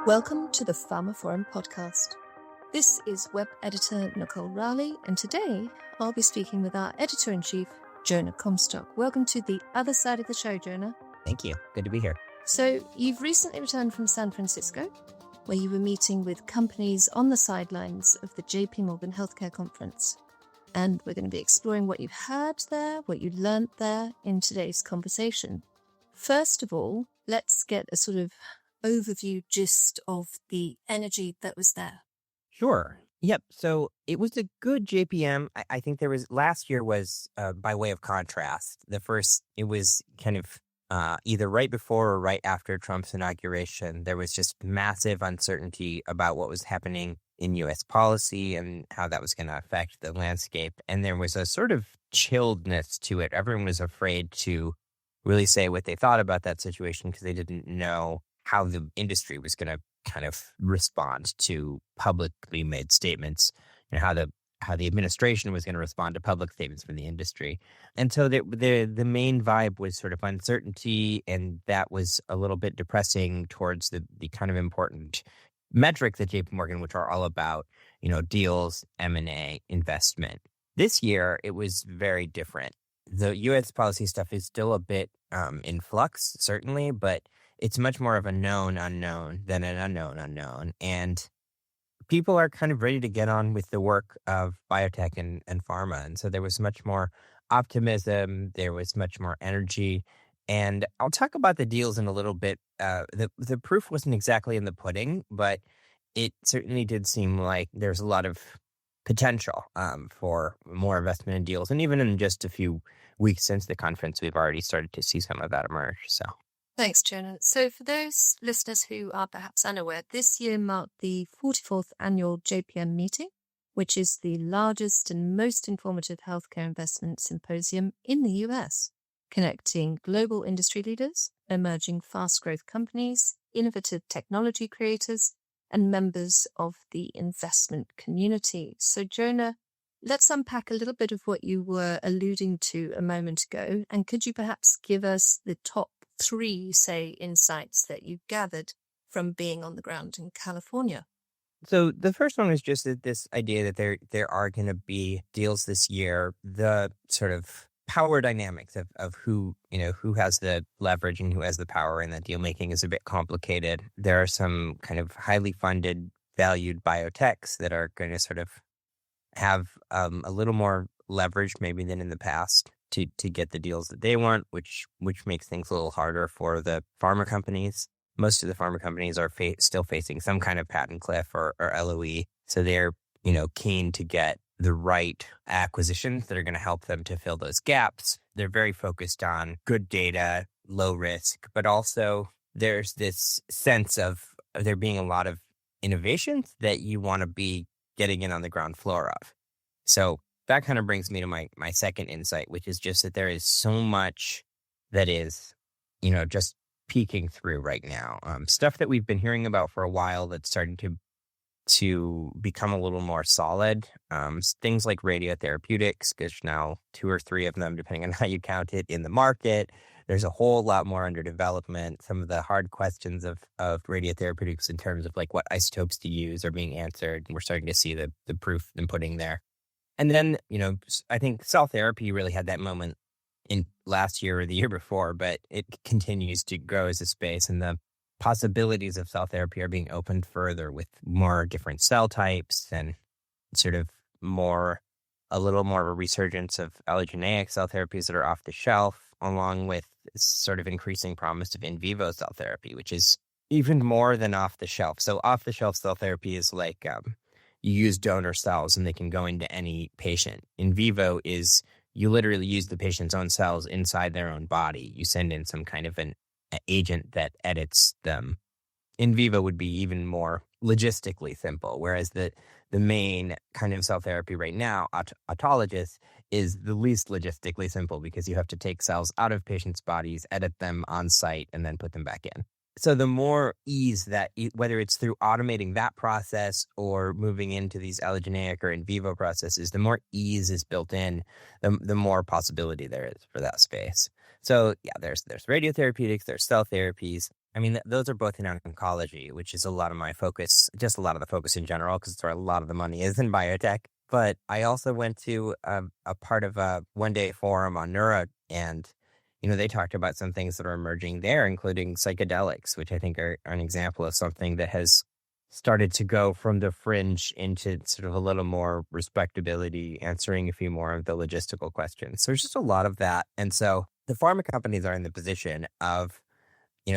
Welcome to the pharmaphorum podcast. This is web editor Nicole Raleigh, and today I'll be speaking with our editor-in-chief, Jonah Comstock. Welcome to the other side of the show, Jonah. Thank you. Good to be here. So, you've recently returned from San Francisco, where you were meeting with companies on the sidelines of the JPM Healthcare Conference. And we're going to be exploring what you heard there, what you learned there in today's conversation. First of all, let's get a sort of overview gist of the energy that was there. Sure. Yep. So it was a good JPM. I think last year was, by way of contrast, it was kind of either right before or right after Trump's inauguration. There was just massive uncertainty about what was happening in U.S. policy and how that was going to affect the landscape. And there was a sort of chilledness to it. Everyone was afraid to really say what they thought about that situation because they didn't know how the industry was going to kind of respond to publicly made statements and how the administration was going to respond to public statements from the industry. And so the main vibe was sort of uncertainty, and that was a little bit depressing towards the kind of important metrics at JP Morgan, which are all about, deals, M&A, investment. This year, it was very different. The U.S. policy stuff is still a bit in flux, certainly, but it's much more of a known unknown than an unknown unknown. And people are kind of ready to get on with the work of biotech and pharma. And so there was much more optimism. There was much more energy. And I'll talk about the deals in a little bit. The proof wasn't exactly in the pudding, but it certainly did seem like there's a lot of potential for more investment in deals. And even in just a few weeks since the conference, we've already started to see some of that emerge. So. Thanks, Jonah. So for those listeners who are perhaps unaware, this year marked the 44th annual JPM meeting, which is the largest and most informative healthcare investment symposium in the US, connecting global industry leaders, emerging fast-growth companies, innovative technology creators, and members of the investment community. So, Jonah, let's unpack a little bit of what you were alluding to a moment ago, and could you perhaps give us the top 3, insights that you've gathered from being on the ground in California? So the first one was just that this idea that there are going to be deals this year. The sort of power dynamics of who has the leverage and who has the power in that deal making is a bit complicated. There are some kind of highly funded, valued biotechs that are going to sort of have a little more leverage maybe than in the past to get the deals that they want, which makes things a little harder for the pharma companies. Most of the pharma companies are still facing some kind of patent cliff or LOE. So they're, keen to get the right acquisitions that are going to help them to fill those gaps. They're very focused on good data, low risk, but also there's this sense of there being a lot of innovations that you want to be getting in on the ground floor of. So that kind of brings me to my second insight, which is just that there is so much that is, just peeking through right now. Stuff that we've been hearing about for a while that's starting to become a little more solid. Things like radiotherapeutics, there's now 2 or 3 of them, depending on how you count it, in the market. There's a whole lot more under development. Some of the hard questions of radiotherapeutics in terms of like what isotopes to use are being answered. We're starting to see the proof in pudding there. And then, I think cell therapy really had that moment in last year or the year before, but it continues to grow as a space, and the possibilities of cell therapy are being opened further with more different cell types and sort of a little more of a resurgence of allogeneic cell therapies that are off the shelf, along with sort of increasing promise of in vivo cell therapy, which is even more than off the shelf. So off the shelf cell therapy is like, you use donor cells and they can go into any patient. In vivo is you literally use the patient's own cells inside their own body. You send in some kind of an agent that edits them. In vivo would be even more logistically simple, whereas the main kind of cell therapy right now, autologous, is the least logistically simple because you have to take cells out of patients' bodies, edit them on site, and then put them back in. So the more ease that, whether it's through automating that process or moving into these allogeneic or in vivo processes, the more ease is built in, the more possibility there is for that space. So yeah, there's radiotherapeutics, there's cell therapies. I mean, those are both in oncology, which is a lot of my focus, just a lot of the focus in general, because where a lot of the money is in biotech. But I also went to a part of a one-day forum on neuro, and they talked about some things that are emerging there, including psychedelics, which I think are an example of something that has started to go from the fringe into sort of a little more respectability, answering a few more of the logistical questions. So there's just a lot of that. And so the pharma companies are in the position of,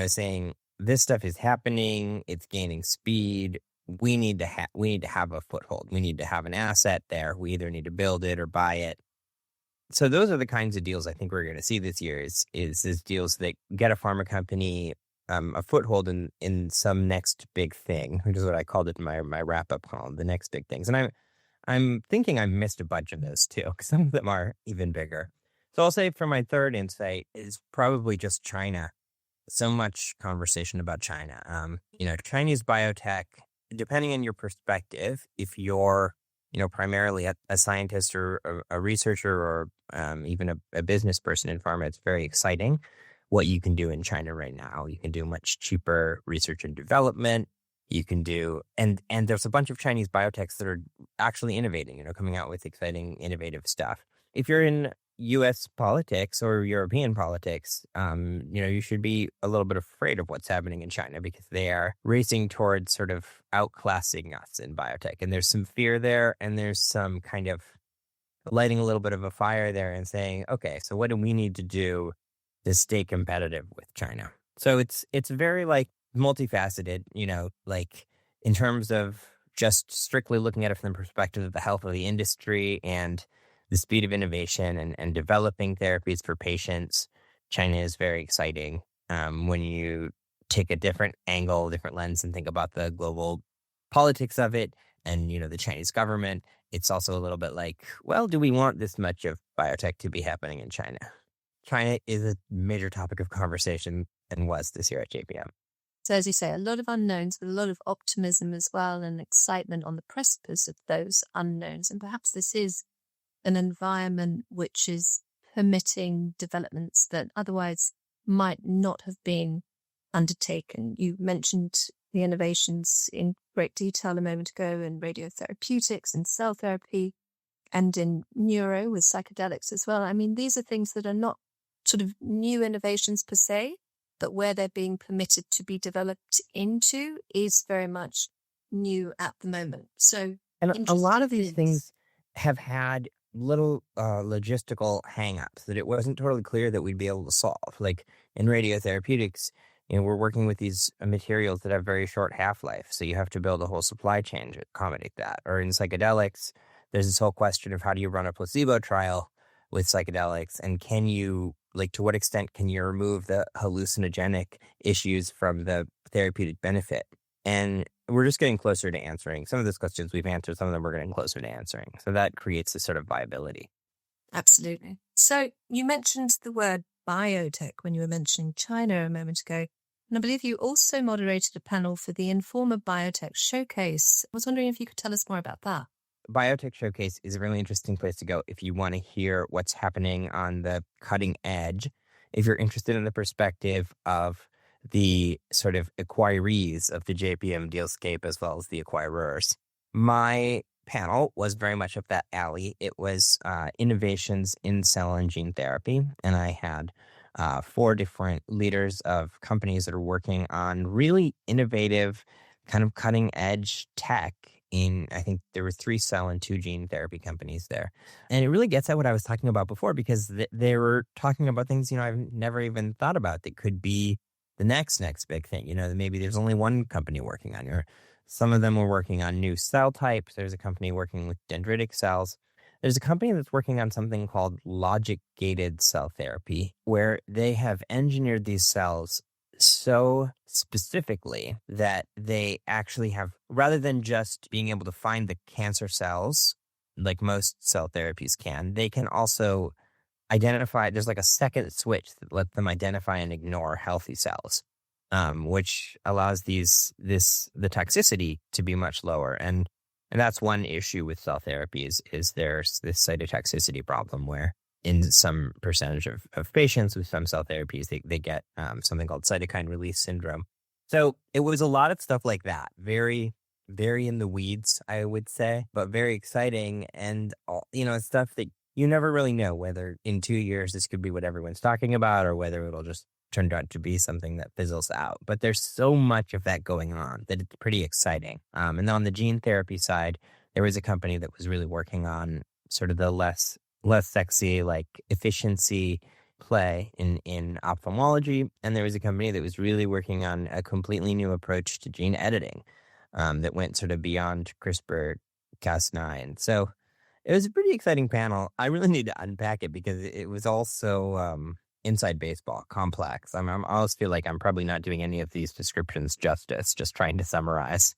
saying this stuff is happening, it's gaining speed. We need to have a foothold. We need to have an asset there. We either need to build it or buy it. So those are the kinds of deals I think we're going to see this year is deals that get a pharma company a foothold in some next big thing, which is what I called it in my wrap-up column, the next big things. And I'm thinking I've missed a bunch of those too, because some of them are even bigger. So I'll say for my third insight is probably just China. So much conversation about China. Chinese biotech, depending on your perspective, if you're primarily a scientist or a researcher or even a business person in pharma, it's very exciting what you can do in China right now. You can do much cheaper research and development. You can do, and there's a bunch of Chinese biotechs that are actually innovating, coming out with exciting, innovative stuff. If you're in U.S. politics or European politics, you should be a little bit afraid of what's happening in China because they are racing towards sort of outclassing us in biotech. And there's some fear there, and there's some kind of lighting a little bit of a fire there and saying, okay, so what do we need to do to stay competitive with China? So it's very multifaceted, in terms of just strictly looking at it from the perspective of the health of the industry and the speed of innovation and developing therapies for patients. China is very exciting. When you take a different angle, different lens, and think about the global politics of it and, the Chinese government, it's also a little bit do we want this much of biotech to be happening in China? China is a major topic of conversation and was this year at JPM. So as you say, a lot of unknowns, but a lot of optimism as well and excitement on the precipice of those unknowns. And perhaps this is an environment which is permitting developments that otherwise might not have been undertaken. You mentioned the innovations in great detail a moment ago in radiotherapeutics and cell therapy and in neuro with psychedelics as well. I mean, these are things that are not sort of new innovations per se, but where they're being permitted to be developed into is very much new at the moment. So, and a lot of these things have had little logistical hangups that it wasn't totally clear that we'd be able to solve. Like in radiotherapeutics, we're working with these materials that have very short half-life, so you have to build a whole supply chain to accommodate that. Or in psychedelics, there's this whole question of how do you run a placebo trial with psychedelics, and can you, to what extent can you remove the hallucinogenic issues from the therapeutic benefit? And we're just getting closer to answering. Some of those questions we've answered, some of them we're getting closer to answering. So that creates a sort of viability. Absolutely. So you mentioned the word biotech when you were mentioning China a moment ago. And I believe you also moderated a panel for the Informa Biotech Showcase. I was wondering if you could tell us more about that. Biotech Showcase is a really interesting place to go if you want to hear what's happening on the cutting edge. If you're interested in the perspective of the sort of acquirees of the JPM dealscape as well as the acquirers. My panel was very much up that alley. It was innovations in cell and gene therapy, and I had 4 different leaders of companies that are working on really innovative, kind of cutting-edge tech. I think there were 3 cell and 2 gene therapy companies there. And it really gets at what I was talking about before, because they were talking about things, I've never even thought about that could be the next big thing. Maybe there's only one company working on, or some of them were working on new cell types. There's a company working with dendritic cells. There's a company that's working on something called logic-gated cell therapy, where they have engineered these cells so specifically that they actually have, rather than just being able to find the cancer cells like most cell therapies can, they can also identify, there's like a second switch that lets them identify and ignore healthy cells, which allows the toxicity to be much lower. And that's one issue with cell therapies is there's this cytotoxicity problem where in some percentage of patients with some cell therapies, they get something called cytokine release syndrome, So it was a lot of stuff like that. Very, very in the weeds, I would say, but very exciting. And, stuff that you never really know whether in 2 years this could be what everyone's talking about or whether it'll just turn out to be something that fizzles out. But there's so much of that going on that it's pretty exciting. And on the gene therapy side, there was a company that was really working on sort of the less sexy, like efficiency play in ophthalmology. And there was a company that was really working on a completely new approach to gene editing that went sort of beyond CRISPR-Cas9. So it was a pretty exciting panel. I really need to unpack it because it was also inside baseball, complex. I always feel like I'm probably not doing any of these descriptions justice, just trying to summarize.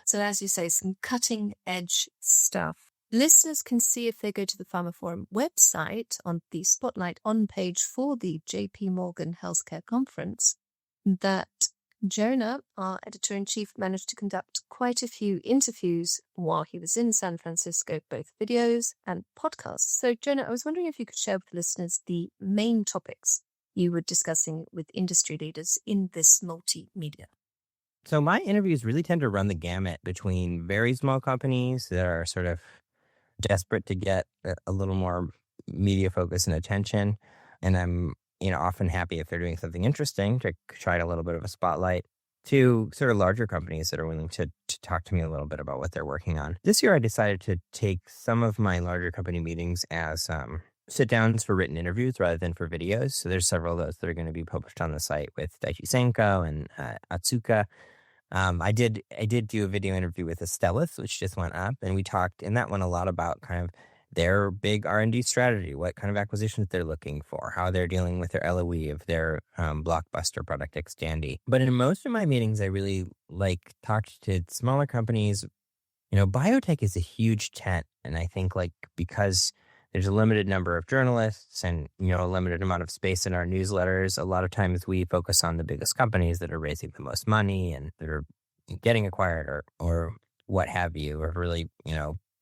So as you say, some cutting edge stuff. Listeners can see if they go to the pharmaphorum website on the Spotlight on page for the JP Morgan Healthcare Conference that Jonah, our editor-in-chief, managed to conduct quite a few interviews while he was in San Francisco, both videos and podcasts. So, Jonah, I was wondering if you could share with listeners the main topics you were discussing with industry leaders in this multimedia. So my interviews really tend to run the gamut between very small companies that are sort of desperate to get a little more media focus and attention. And I'm, often happy if they're doing something interesting to try a little bit of a spotlight, to sort of larger companies that are willing to talk to me a little bit about what they're working on. This year, I decided to take some of my larger company meetings as sit downs for written interviews rather than for videos. So there's several of those that are going to be published on the site with Daiichi Sankyo and Otsuka. I did do a video interview with Astellas, which just went up, and we talked in that one a lot about kind of their big R&D strategy, what kind of acquisitions they're looking for, how they're dealing with their LOE of their blockbuster product Xtandi. But in most of my meetings, I really talked to smaller companies. Biotech is a huge tent, and I think because there's a limited number of journalists and, a limited amount of space in our newsletters, a lot of times we focus on the biggest companies that are raising the most money and that are getting acquired or what have you, or really,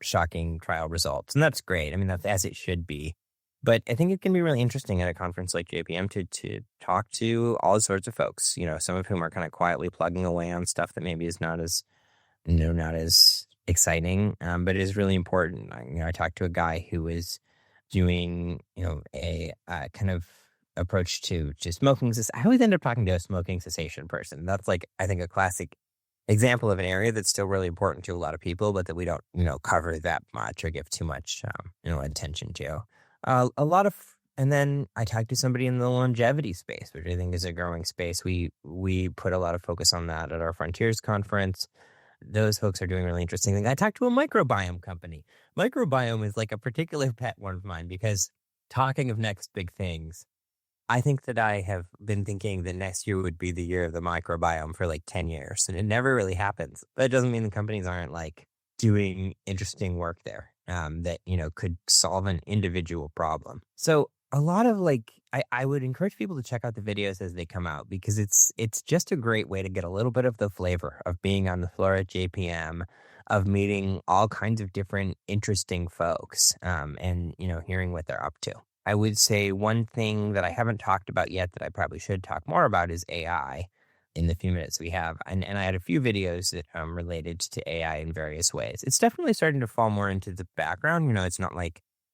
shocking trial results. And that's great. I mean, that's as it should be. But I think it can be really interesting at a conference like JPM to talk to all sorts of folks, some of whom are kind of quietly plugging away on stuff that maybe is not as exciting, but it is really important. I talked to a guy who is doing, a kind of approach to smoking. I always end up talking to a smoking cessation person. That's I think a classic example of an area that's still really important to a lot of people, but that we don't, cover that much or give too much, attention to. And then I talked to somebody in the longevity space, which I think is a growing space. We put a lot of focus on that at our Frontiers conference. Those folks are doing really interesting things. I talked to a microbiome company. Microbiome is a particular pet one of mine because, talking of next big things, I think that I have been thinking that next year would be the year of the microbiome for 10 years. And it never really happens. But it doesn't mean the companies aren't doing interesting work there that, could solve an individual problem. So a lot of I would encourage people to check out the videos as they come out, because it's just a great way to get a little bit of the flavor of being on the floor at JPM, of meeting all kinds of different interesting folks and, hearing what they're up to. I would say one thing that I haven't talked about yet that I probably should talk more about is AI in the few minutes we have. And I had a few videos that related to AI in various ways. It's definitely starting to fall more into the background. It's not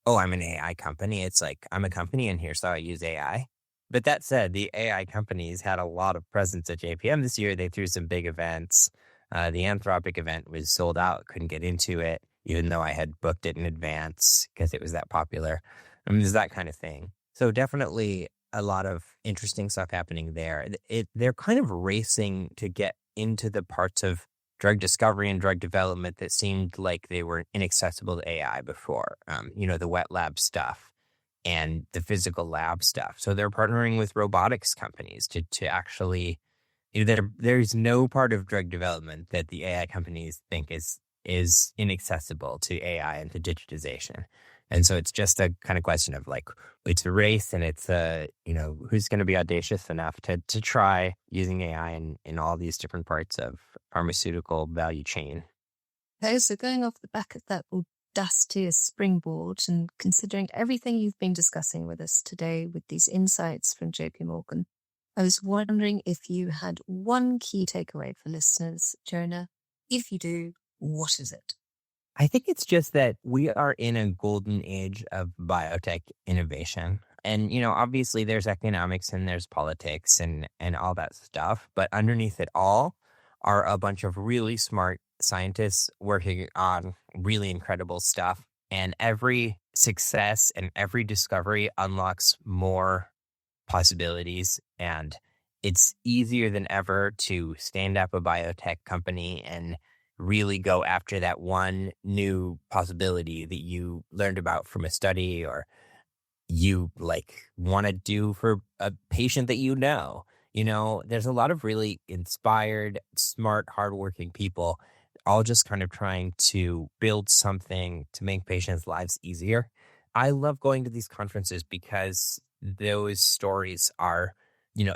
oh, I'm an AI company. It's I'm a company and here's how I use AI. But that said, the AI companies had a lot of presence at JPM this year. They threw some big events. The Anthropic event was sold out. Couldn't get into it, even though I had booked it in advance because it was that popular. There's that kind of thing. So definitely a lot of interesting stuff happening there. They're kind of racing to get into the parts of drug discovery and drug development that seemed like they were inaccessible to AI before, the wet lab stuff and the physical lab stuff. So they're partnering with robotics companies to actually, there's no part of drug development that the AI companies think is inaccessible to AI and to digitization. And so it's just a kind of question of it's a race, and it's who's going to be audacious enough to try using AI in all these different parts of pharmaceutical value chain. Okay, so going off the back of that audacious springboard, and considering everything you've been discussing with us today with these insights from JP Morgan, I was wondering if you had one key takeaway for listeners, Jonah. If you do, what is it? I think it's just that we are in a golden age of biotech innovation. And, obviously there's economics and there's politics and all that stuff. But underneath it all are a bunch of really smart scientists working on really incredible stuff. And every success and every discovery unlocks more possibilities. And it's easier than ever to stand up a biotech company and really go after that one new possibility that you learned about from a study or you want to do for a patient that there's a lot of really inspired, smart, hardworking people all just kind of trying to build something to make patients' lives easier. I love going to these conferences because those stories are,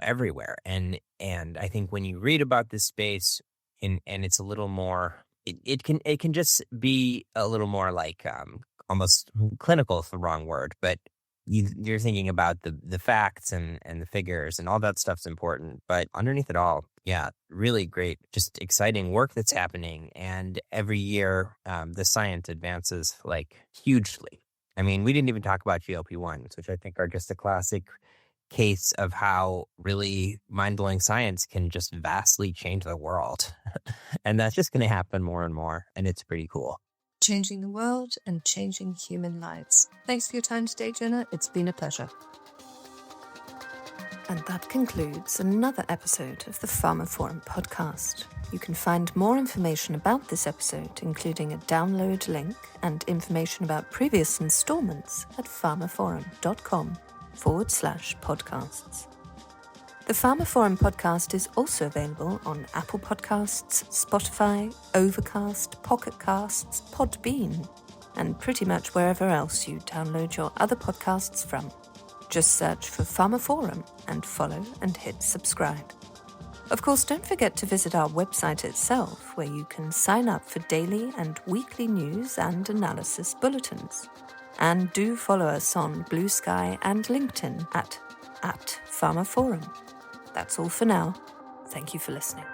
everywhere. And I think when you read about this space and it's a little more, it can just be a little more almost clinical is the wrong word, but you're thinking about the facts and the figures and all that stuff's important. But underneath it all, yeah, really great, just exciting work that's happening. And every year, the science advances hugely. I mean, we didn't even talk about GLP-1s, which I think are just a classic case of how really mind-blowing science can just vastly change the world. And that's just going to happen more and more. And it's pretty cool. Changing the world and changing human lives. Thanks for your time today, Jonah. It's been a pleasure. And that concludes another episode of the pharmaphorum podcast. You can find more information about this episode, including a download link and information about previous installments at pharmaphorum.com/podcasts. The pharmaphorum podcast is also available on Apple Podcasts, Spotify, Overcast, Pocket Casts, Podbean, and pretty much wherever else you download your other podcasts from. Just search for pharmaphorum and follow and hit subscribe. Of course, don't forget to visit our website itself, where you can sign up for daily and weekly news and analysis bulletins. And do follow us on Blue Sky and LinkedIn at pharmaphorum. That's all for now. Thank you for listening.